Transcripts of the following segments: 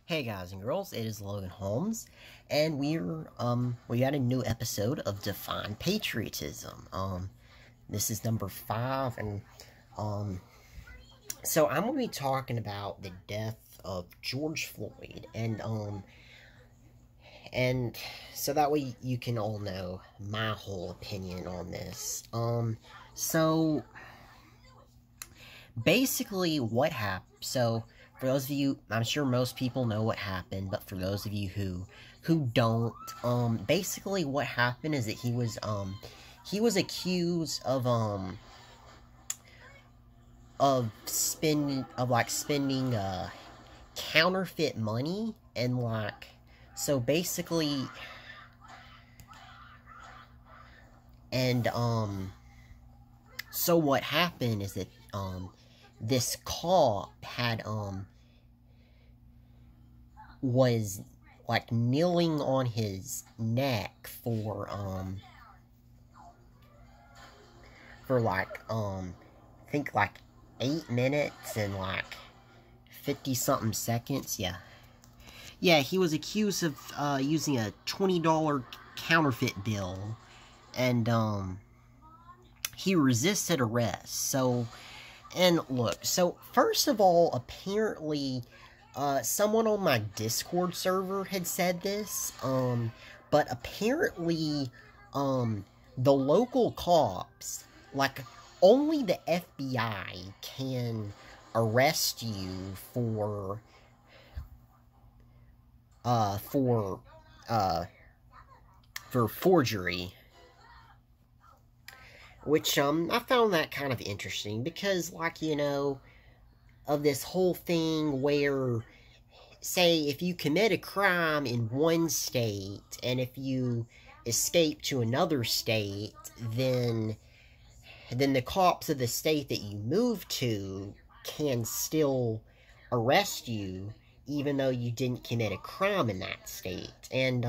Hey guys and girls, it is Logan Holmes, and we got a new episode of Define Patriotism. This is number 5, and so I'm gonna be talking about the death of George Floyd, and so that way you can all know my whole opinion on this. So basically what happened. So for those of you, I'm sure most people know what happened, but for those of you who don't, basically what happened is that he was accused of spending counterfeit money, and so basically, and so what happened is that this cop had was kneeling on his neck for I think 8 minutes and 50 something seconds. Yeah, he was accused of using a $20 counterfeit bill, and he resisted arrest. And look, so first of all, apparently, someone on my Discord server had said this, but apparently, the local cops, only the FBI can arrest you for forgery. Which, I found that kind of interesting, because, of this whole thing where, say, if you commit a crime in one state, and if you escape to another state, then the cops of the state that you move to can still arrest you, even though you didn't commit a crime in that state. And,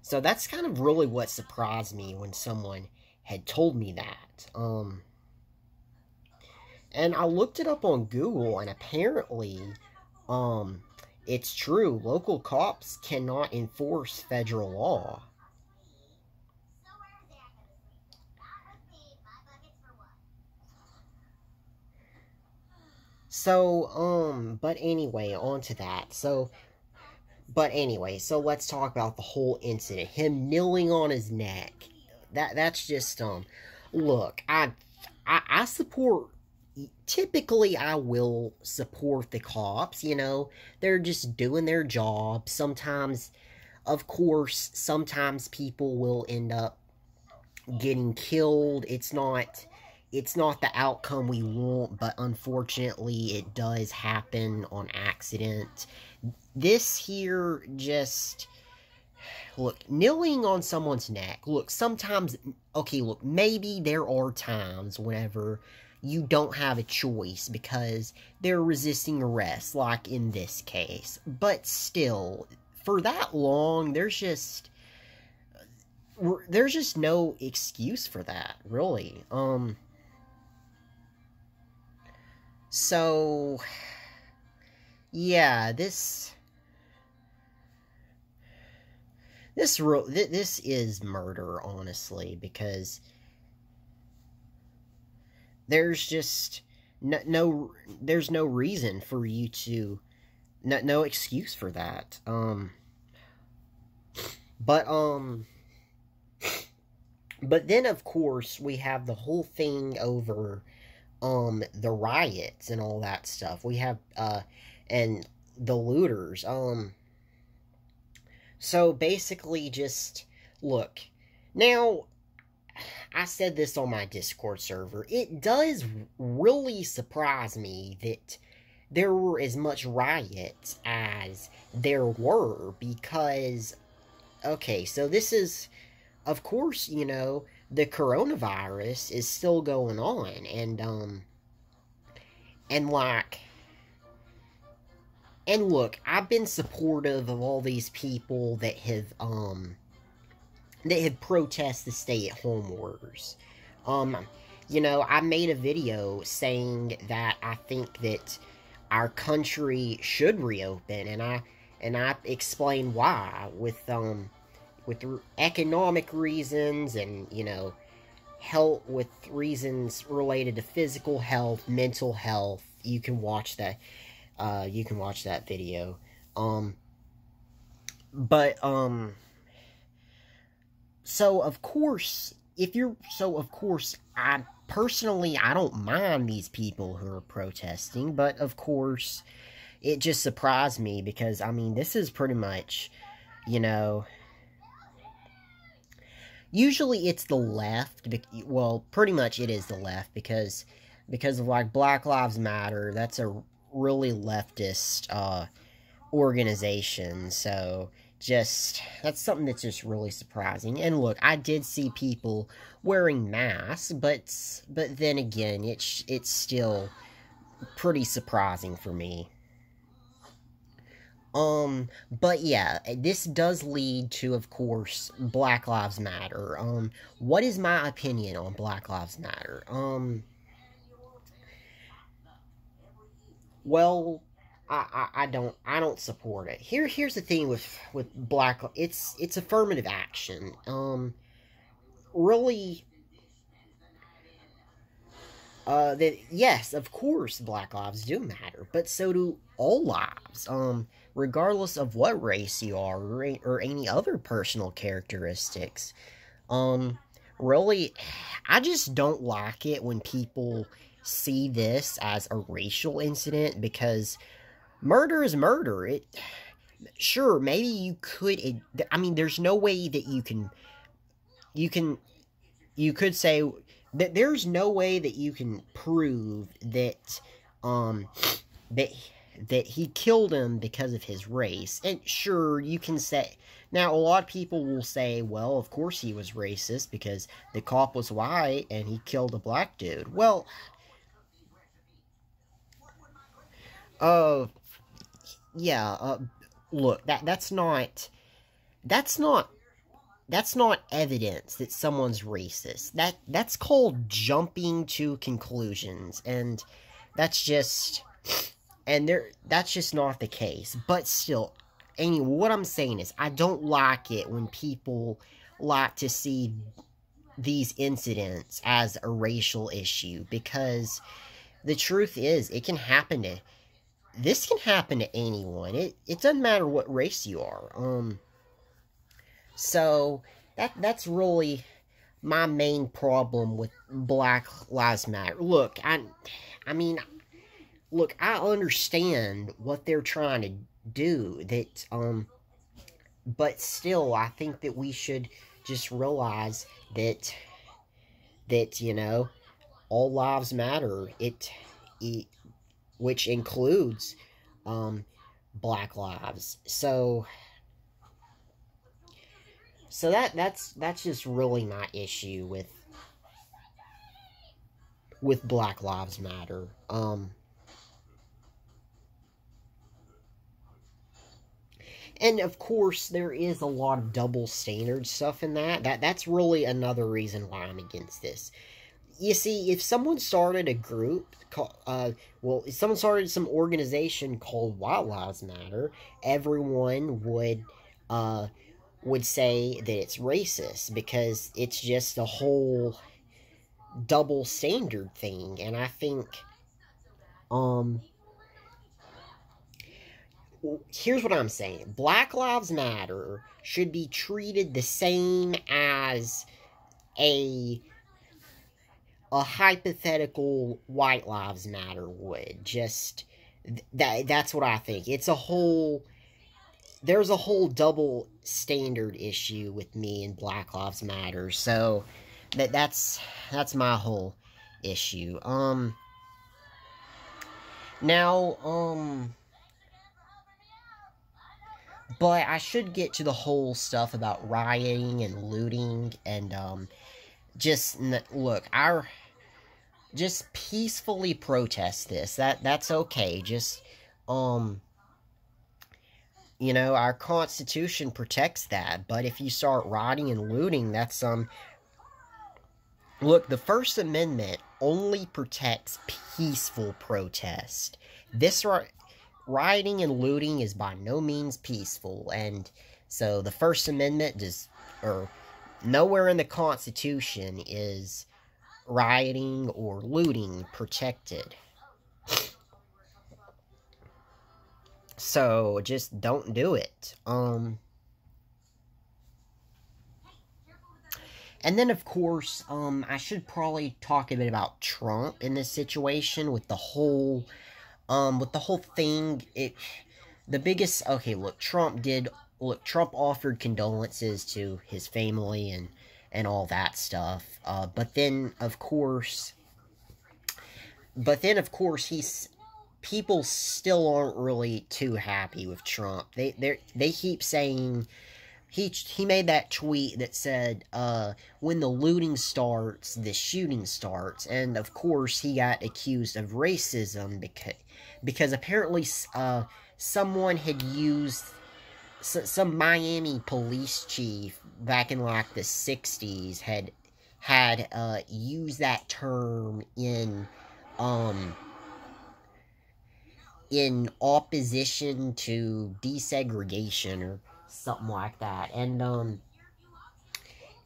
so that's kind of really what surprised me when someone had told me that. And I looked it up on Google, and apparently, it's true. Local cops cannot enforce federal law. So, but anyway, on to that. So let's talk about the whole incident. Him kneeling on his neck. That's just, look, I support, typically I will support the cops, they're just doing their job. Sometimes, of course, sometimes people will end up getting killed. It's not the outcome we want, but unfortunately it does happen on accident. This here just, look, kneeling on someone's neck, look, sometimes, okay, look, maybe there are times whenever you don't have a choice because they're resisting arrest, like in this case. But still, for that long, there's just no excuse for that, really. So, yeah, this is murder, honestly, because there's just there's no reason for you to, no excuse for that. But then, of course, we have the whole thing over the riots and all that stuff. We have and the looters. So basically, just look. Now, I said this on my Discord server. It does really surprise me that there were as much riots as there were, because, okay, so this is, of course, the coronavirus is still going on, and look, I've been supportive of all these people that have protested the stay-at-home orders. I made a video saying that I think that our country should reopen, and I explain why with economic reasons, and health, with reasons related to physical health, mental health. You can watch that. You can watch that video. But so of course, I personally, I don't mind these people who are protesting, but of course, it just surprised me because, I mean, this is pretty much, usually it's the left. Well, pretty much it is the left because of, like, Black Lives Matter. That's a really leftist organization, so that's something that's just really surprising. And look, I did see people wearing masks, but then again, it's still pretty surprising for me. But yeah, this does lead to, of course, Black Lives Matter. What is my opinion on Black Lives Matter? Well, I don't support it. Here's the thing with Black, it's affirmative action. Really, that, yes, of course, Black lives do matter, but so do all lives. Regardless of what race you are, or any other personal characteristics. Really, I just don't like it when people see this as a racial incident, because murder is murder. Sure, maybe you could, I mean, there's no way that you could say that there's no way that you can prove that, that he killed him because of his race. And sure, you can say, now a lot of people will say, well, of course he was racist because the cop was white and he killed a black dude. Well, yeah, look, that's not evidence that someone's racist. That's called jumping to conclusions, and that's just not the case. But still, anyway, what I'm saying is, I don't like it when people like to see these incidents as a racial issue, because the truth is, this can happen to anyone. It doesn't matter what race you are. So that's really my main problem with Black Lives Matter. Look, I mean, look, I understand what they're trying to do, but still, I think that we should just realize that all lives matter. Which includes Black lives. So that's just really my issue with Black Lives Matter. And of course, there is a lot of double standard stuff in that's really another reason why I'm against this. You see, if someone started a group if someone started some organization called White Lives Matter, everyone would say that it's racist, because it's just a whole double standard thing. And I think, here's what I'm saying. Black Lives Matter should be treated the same as a hypothetical White Lives Matter would. Just, that's what I think. There's a whole double standard issue with me and Black Lives Matter. So, that's my whole issue. Now, but I should get to the whole stuff about rioting and looting, and, look, just peacefully protest this. That's okay. Just, our Constitution protects that. But if you start rioting and looting, that's, look, the First Amendment only protects peaceful protest. This rioting and looting is by no means peaceful, and so the First Amendment or nowhere in the Constitution is rioting or looting protected. So just don't do it. And then, of course, I should probably talk a bit about Trump in this situation with the whole thing. The biggest, okay, look, Trump offered condolences to his family and all that stuff. But then, of course, people still aren't really too happy with Trump. They keep saying. He made that tweet that said, when the looting starts, the shooting starts. And, of course, he got accused of racism because apparently someone had used... Some Miami police chief back in, like, the 60s had used that term in opposition to desegregation or something like that. And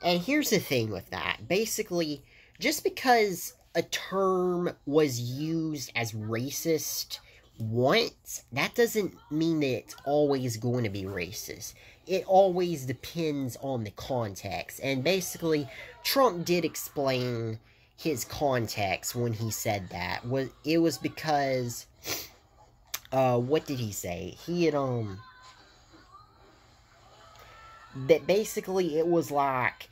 here's the thing with that. Basically, just because a term was used as racist once, that doesn't mean that it's always going to be racist. It always depends on the context. And basically, Trump did explain his context when he said that. It was because, what did he say? He had, that basically it was like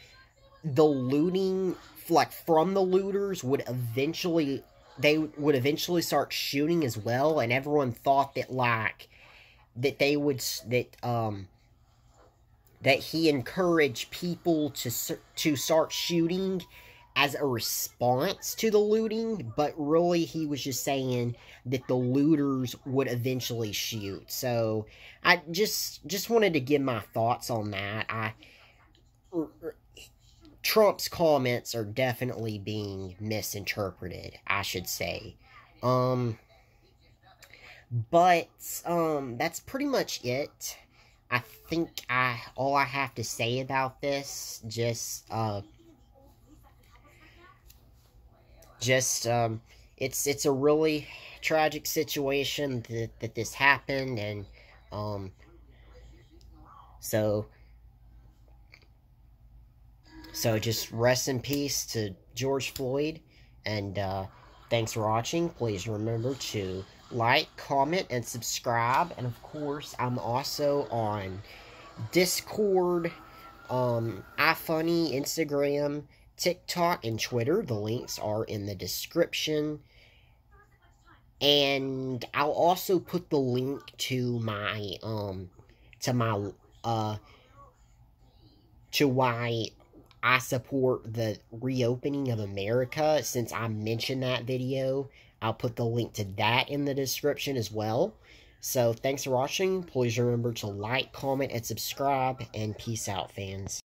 the looting, like from the looters would eventually start shooting as well, and everyone thought that that he encouraged people to start shooting as a response to the looting, but really he was just saying that the looters would eventually shoot. So I just wanted to give my thoughts on that. Trump's comments are definitely being misinterpreted, I should say. But that's pretty much it. I think all I have to say about this, it's a really tragic situation that this happened, and so just rest in peace to George Floyd, and thanks for watching. Please remember to like, comment, and subscribe, and of course, I'm also on Discord, iFunny, Instagram, TikTok, and Twitter. The links are in the description. And I'll also put the link to my, to why I support the reopening of America, since I mentioned that video. I'll put the link to that in the description as well. So, thanks for watching. Please remember to like, comment, and subscribe, and peace out, fans.